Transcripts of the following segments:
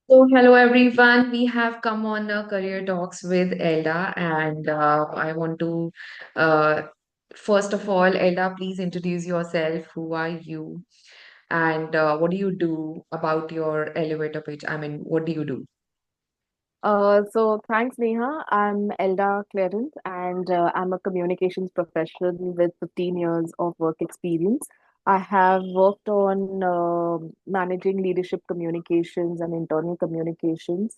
Hello everyone. We have come on Career Talks with Elda, and I want to, uh, first of all, Elda, please introduce yourself. Who are you, and what do you do about your elevator pitch? I mean, what do you do? So thanks, Neha. I'm Elda Clarence, and I'm a communications professional with 15 years of work experience. I have worked on managing leadership communications and internal communications.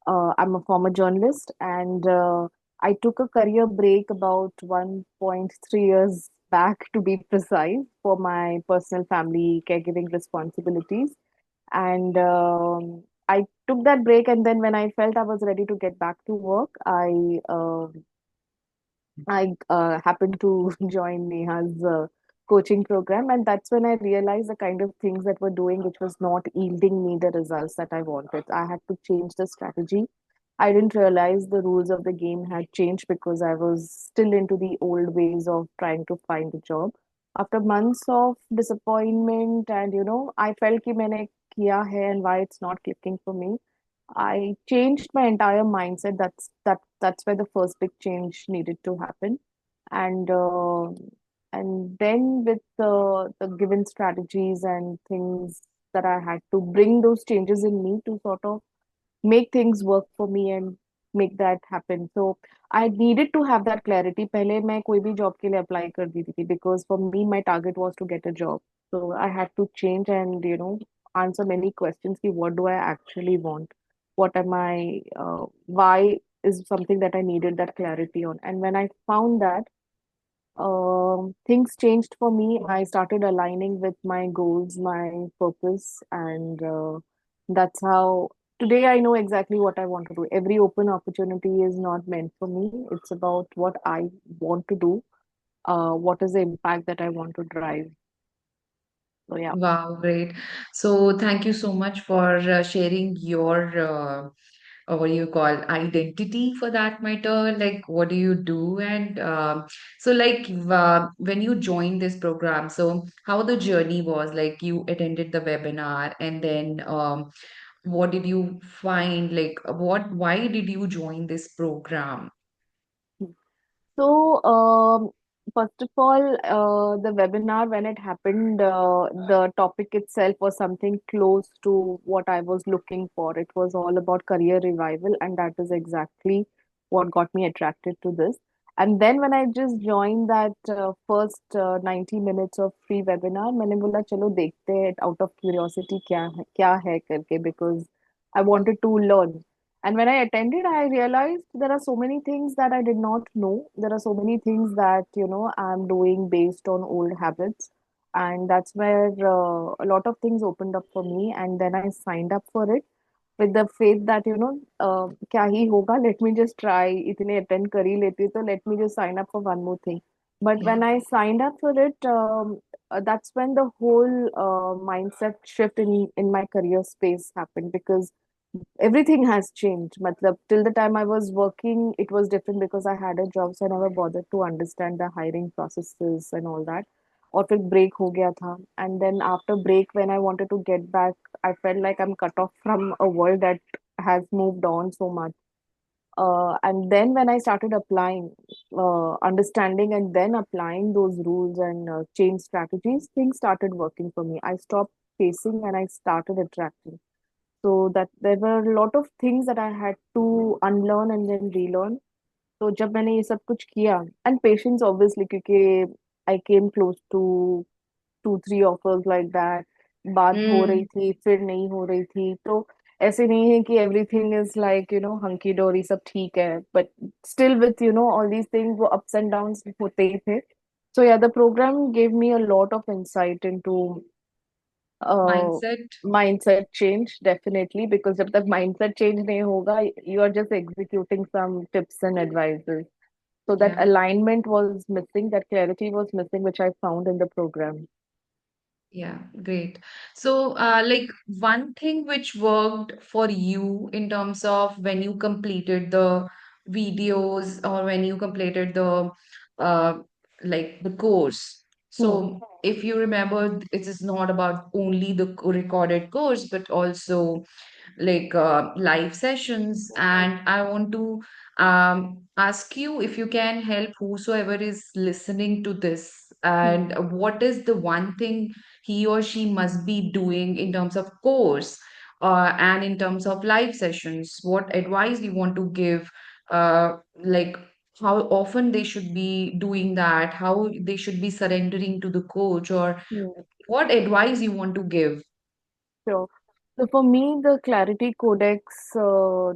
I'm a former journalist, and I took a career break about 1.3 years back, to be precise, for my personal family caregiving responsibilities. And I took that break, and then when I felt I was ready to get back to work, I happened to join Neha's coaching program, and that's when I realized the kind of things that were doing, which was not yielding me the results that I wanted. I had to change the strategy. I didn't realize the rules of the game had changed because I was still into the old ways of trying to find a job. After months of disappointment, and I felt कि मैंने किया है and why it's not clicking for me. I changed my entire mindset. That's where the first big change needed to happen, and then with the given strategies and things that I had to bring those changes in me to sort of make things work for me and make that happen. So I needed to have that clarity. पहले मैं कोई भी job के लिए apply कर देती थी because for me my target was to get a job. So I had to change and answer many questions. Ki what do I actually want? What am I? Why is something that I needed that clarity on? And when I found that, things changed for me. I started aligning with my goals, my purpose, and that's how today I know exactly what I want to do. Every open opportunity is not meant for me. It's about what I want to do, what is the impact that I want to drive. So, yeah. Wow, great. So, thank you so much for sharing your what do you call identity for that matter, like what do you do? And when you joined this program, so how the journey was, like you attended the webinar, and then what did you find, like why did you join this program? So, first of all, the webinar, when it happened, the topic itself was something close to what I was looking for. It was all about career revival, and that is exactly what got me attracted to this. And then when I just joined that first 90 minutes of free webinar, मैंने बोला चलो देखते हैं out of curiosity क्या है करके, because I wanted to learn. And when I attended, I realized there are so many things that I did not know. There are so many things that, I'm doing based on old habits. And that's where a lot of things opened up for me. And then I signed up for it with the faith that, क्या ही होगा, let me just try. इतने attend कर ही लेती हूँ, तो let me just sign up for one more thing. But Yeah. when I signed up for it, that's when the whole mindset shift in my career space happened, because everything has changed. Matlab, till the time I was working, it was different because I had a job, so I never bothered to understand the hiring processes and all that. और फिर break हो गया था, and then after break, when I wanted to get back, I felt like I'm cut off from a world that has moved on so much. And then when I started applying, understanding and then applying those rules and change strategies, things started working for me. I stopped chasing and I started attracting. So that there were a lot of things that I had to unlearn and then relearn. तो जब मैंने ये सब कुछ किया, and patience obviously, क्योंकि I came close to 2 3 offers like that. बात हो रही Hmm. थी, फिर नहीं हो रही थी, तो ऐसे नहीं है कि everything is like hunky dory, सब ठीक है, but still with all these things, वो ups and downs होते ही थे. So yeah, the program gave me a lot of insight into uh, Mindset. mindset change, definitely, because जब तक mindset change नहीं होगा, you are just executing some tips and advices. So that Yeah. alignment was missing, that clarity was missing, which I found in the program. Yeah, great. So, like one thing which worked for you in terms of when you completed the videos or when you completed the uh like the course. Hmm. So if you remember, it is not about only the recorded course, but also like live sessions. And I want to ask you if you can help whosoever is listening to this, Hmm. and what is the one thing he or she must be doing in terms of course and in terms of live sessions. What advice you want to give, like how often they should be doing that, how they should be surrendering to the coach, or Hmm. what advice you want to give? Sure. So for me, the Clarity Codex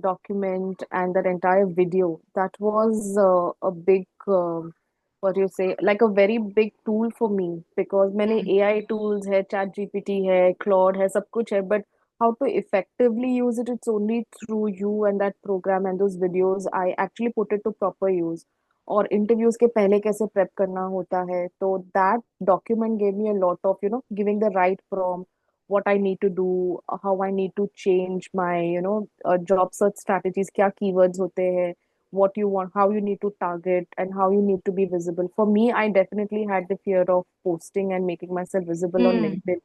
document and that entire video, that was a big, what do you say, like a very big tool for me because many Hmm. AI tools है, Chat GPT है, Claude है, सब कुछ है, but how to effectively use it, it's only through you and that program and those videos. I actually put it to proper use. और interviews के पहले कैसे प्रेप करना होता है तो that document gave me a lot of giving the right prompt what I need to do, how I need to change my, job search strategies, क्या keywords होते हैं, what you want, how you need to target, and how you need to be visible. For me, I definitely had the fear of posting and making myself visible on Hmm. LinkedIn.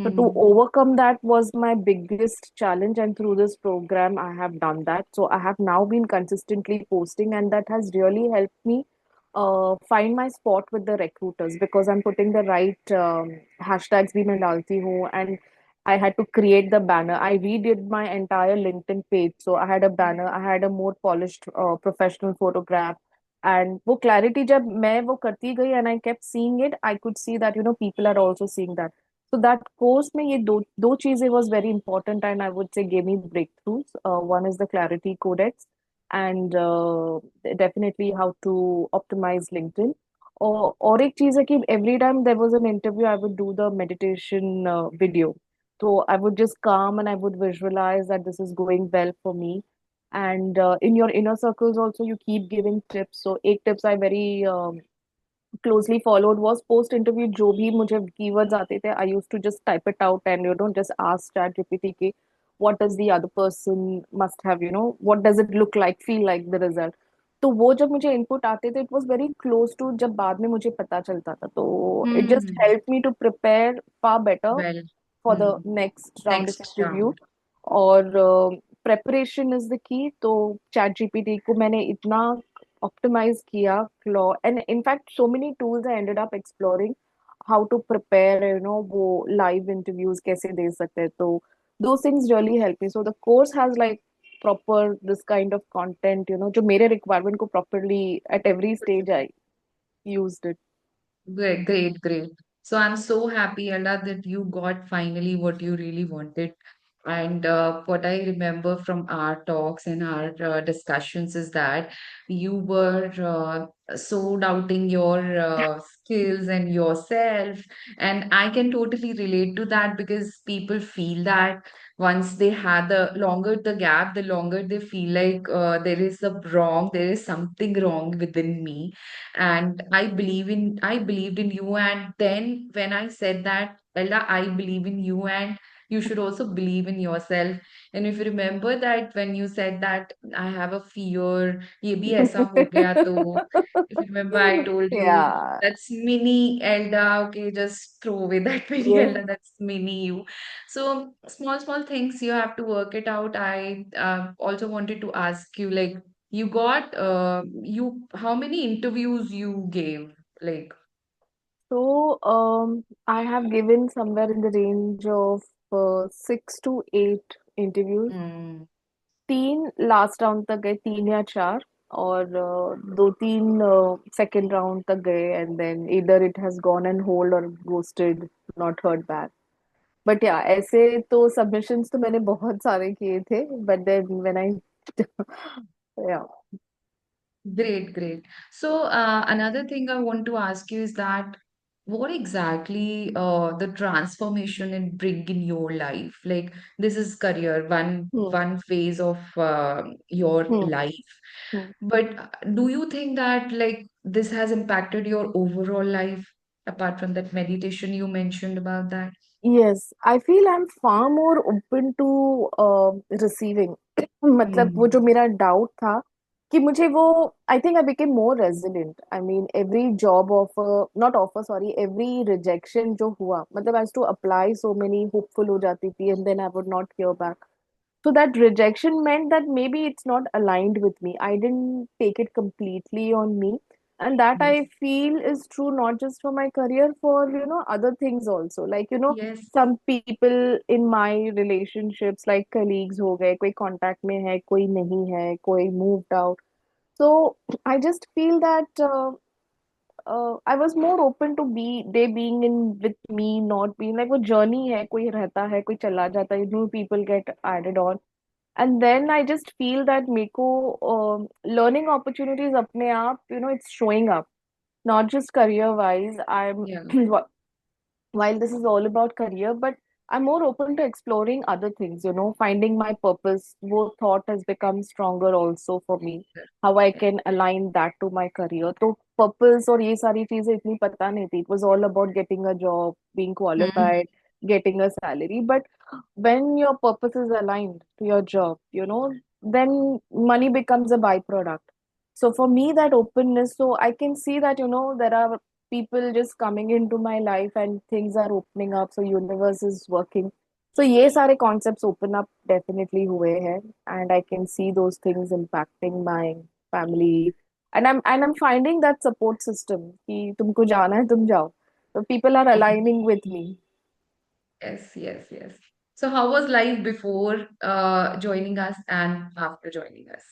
So to Hmm. overcome that was my biggest challenge, and through this program, I have done that. So I have now been consistently posting, and that has really helped me find my spot with the recruiters because I'm putting the right hashtags भी मैं डालती हूँ and I had to create the banner. I redid my entire LinkedIn page. So I had a banner, I had a more polished professional photograph. And वो clarity जब मैं वो करती गई and I kept seeing it, I could see that, people are also seeing that. So that course में ये दो चीजें was very important and I would say gave me breakthroughs. One is the Clarity Codex and definitely how to optimize LinkedIn. और एक चीज है कि every time there was an interview, I would do the meditation video. So I would just calm and I would visualize that this is going well for me. And in your inner circles also, you keep giving tips. So एक tips I very closely followed was post interview जो भी मुझे keywords आते थे I used to just type it out and just ask ChatGPT कि what does the other person must have what does it look like feel like the result तो वो जब मुझे input आते थे it was very close to जब बाद में मुझे पता चलता था तो it just Hmm. helped me to prepare far better Well, for the hmm. next round of Next interview round. और preparation is the key तो chat gpt को मैंने इतना optimize किया claw and in fact so many tools I ended up exploring how to prepare वो live interviews कैसे दे सकते हैं तो those things really help me so the course has like proper this kind of content जो मेरे requirement को properly at every stage I used it. Great, great, great. So I'm so happy, Allah, that you got finally what you really wanted. And what I remember from our talks and our discussions is that you were so doubting your skills and yourself. And I can totally relate to that because people feel that once they had the longer the gap, the longer they feel like there is a wrong, there is something wrong within me. And I believed in you. And then when I said that, Ella, I believe in you and you should also believe in yourself. And if you remember that when you said that I have a fear, ये भी ऐसा हो गया तो, if you remember, I told you Yeah. that's mini Elda. Okay, just throw away that mini Yes. Elda. That's mini you. So small, small things you have to work it out. I also wanted to ask you, like, you got how many interviews you gave? Like, So, I have given somewhere in the range of 6 to 8 interviews. hmm, 3 last round तक गए 3 या 4 और 2-3 second round तक गए and then इधर it has gone and hold or ghosted not heard back but या ऐसे तो सबमिशंस तो मैंने बहुत सारे किए थे बट देन व्हेन आई या great, great. So, another thing I want to ask you is that what exactly the transformation it bring in your life? Like, this is career, hmm one phase of your hmm life. Hmm But do you think that like this has impacted your overall life apart from that meditation you mentioned about that? Yes, I feel I'm far more open to receiving. मतलब वो Hmm. जो मेरा doubt था कि मुझे वो, I think I became more resilient. I mean every job offer, not offer sorry, every rejection जो हुआ, मतलब I to apply so many, hopeful हो जाती थी and then I would not hear back. So that rejection meant that maybe it's not aligned with me. I didn't take it completely on me. And that I Yes. feel is true not just for my career, for, other things also. Like, Yes. some people in my relationships, like colleagues हो गए, कोई contact में है, कोई नहीं है, कोई moved out. So I just feel that I was more open to be they being in with me, not being like वो journey है, कोई रहता है, कोई चला जाता है, new people get added on. And then I just feel that मेरे को learning opportunities अपने आप, it's showing up, not just career wise. I'm Yeah. while this is all about career, but I'm more open to exploring other things, finding my purpose. Wo thought has become stronger also for me, how I Yeah. can align that to my career. So purpose और ये सारी चीजें इतनी पता नहीं थी. It was all about getting a job, being Hmm. qualified, getting a salary. But when your purpose is aligned to your job, then money becomes a byproduct. So for me, that openness, so I can see that, there are people just coming into my life and things are opening up, so universe is working. So ये सारे concepts open up definitely हुए हैं, and I can see those things impacting my family, and I'm finding that support system कि तुमको जाना है तुम जाओ. So people are aligning with me. Yes, yes, yes. So how was life before joining us and after joining us?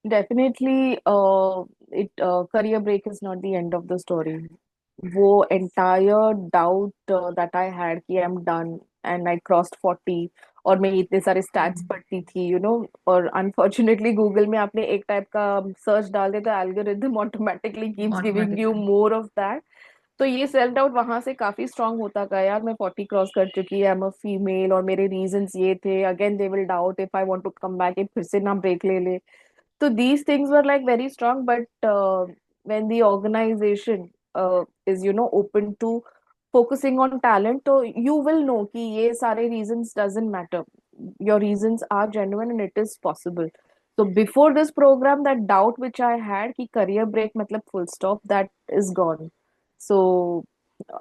Definitely, it career break is not the end of the story. वो entire doubt that I had कि I'm done and I crossed 40, और मैं इतने सारे stats Mhm. पढ़ती थी, और unfortunately Google में आपने एक टाइप का सर्च डाल देता, algorithm automatically keeps giving you Automatically. more of that. तो ये सेल्फ डाउट वहां से काफी स्ट्रांग होता गया, यार मैं 40 क्रॉस कर चुकी है, आई एम अ फीमेल, और मेरे रीजंस ये थे, again they will doubt if I want to come back, फिर से ना ब्रेक ले ले. So these things were like very strong, but when the organization is, open to focusing on talent, so you will know कि ये सारे reasons doesn't matter. Your reasons are genuine and it is possible. So before this program, that doubt which I had कि career break मतलब full stop, that is gone. So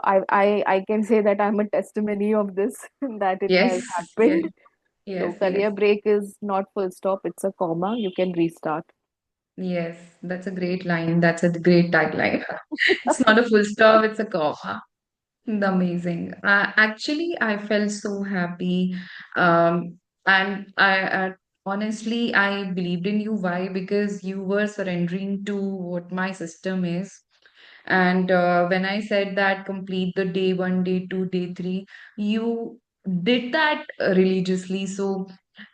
I can say that I'm a testimony of this that it has Yes, yes, happened. So yes, career yes, break is not full stop, it's a comma. You can restart. yes. That's a great line. That's a great tagline. It's not a full stop, it's a comma. Amazing. Actually, I felt so happy. And honestly, I believed in you. Why? Because you were surrendering to what my system is. And when I said that complete the day one, day two, day three, you did that religiously. So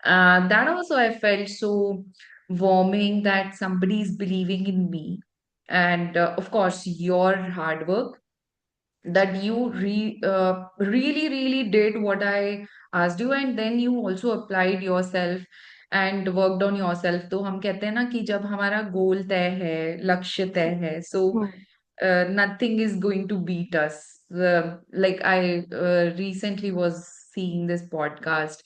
that also I felt so warming that somebody is believing in me. And of course, your hard work that you really really did what I asked you, and then you also applied yourself and worked on yourself. तो हम कहते हैं ना कि जब हमारा गोल तय है, लक्ष्य तय है, so Hmm. nothing is going to beat us. Like I recently was seeing this podcast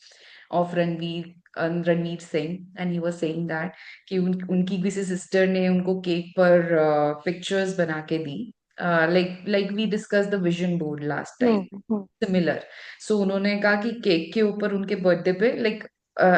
of Ranveer Singh, and he was saying that कि उनकी किसी सिस्टर ने उनको केक पर पिक्चर्स बना के दी. Like we discussed the vision board last Hmm. time. Hmm. Similar. So उन्होंने कहा कि केक के ऊपर उनके बर्थडे पे like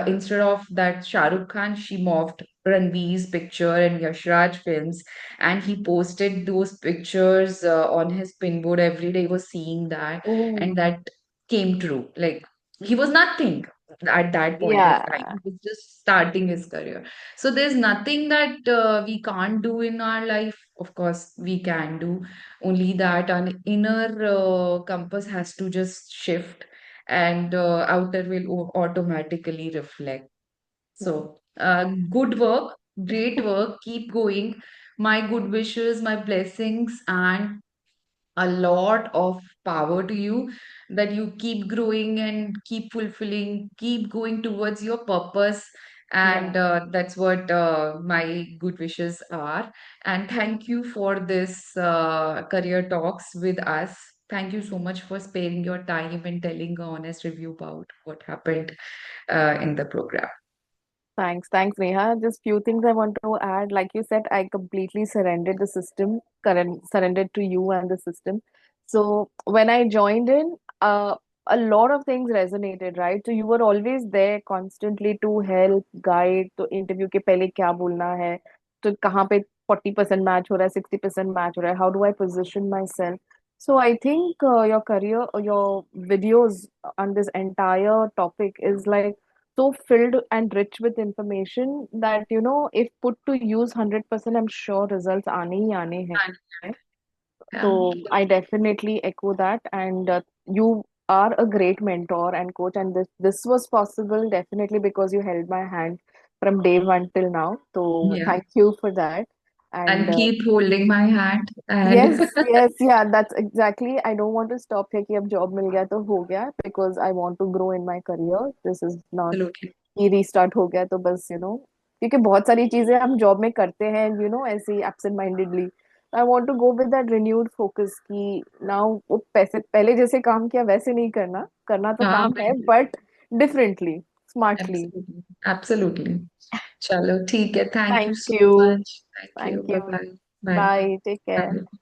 instead of that Shahrukh Khan, she morphed Ranveer's picture and Yashraj films, and he posted those pictures on his pinboard every day. He was seeing that, and Oh, that came true. Like he was nothing at that point of time. yeah. He was just starting his career. So there's nothing that we can't do in our life. Of course, we can do only that an inner compass has to just shift, and outer will automatically reflect. Hmm. So, good work, great work, keep going. My good wishes, my blessings, and a lot of power to you, that you keep growing and keep fulfilling, keep going towards your purpose. Yeah. And that's what my good wishes are. And thank you for this career talks with us. Thank you so much for sparing your time and telling an honest review about what happened in the program. Thanks, Neha. Just few things I want to add. Like you said, I completely surrendered the system, surrendered to you and the system. So when I joined in, a lot of things resonated, right? So you were always there constantly to help, guide, तो interview के पहले क्या बोलना है, तो कहाँ पे 40% match हो रहा है, 60% match हो रहा है, how do I position myself? So I think your career, your videos on this entire topic is like so filled and rich with information that if put to use 100%, I'm sure results आने ही आने And हैं. yeah, So I definitely echo that, and you are a great mentor and coach, and this was possible definitely because you held my hand from day one till now. So yeah. thank you for that. And And keep holding my hand. And yes, yes, yeah, that's exactly. I don't want to stop here कि अब job मिल गया तो हो गया, because I want to grow in my career. This is not absolutely. कि restart हो गया तो बस क्योंकि बहुत सारी चीजें हम जॉब में करते हैं ऐसे ही absent mindedly. I want to go with that renewed focus कि नाउ वो पैसे पहले जैसे काम किया वैसे नहीं करना, करना तो हाँ, काम है but differently, smartly. absolutely. Absolutely. चलो ठीक है. Thank you thank so you. much. Thank you. Thank you. Bye bye. Bye. Bye, take care. Bye.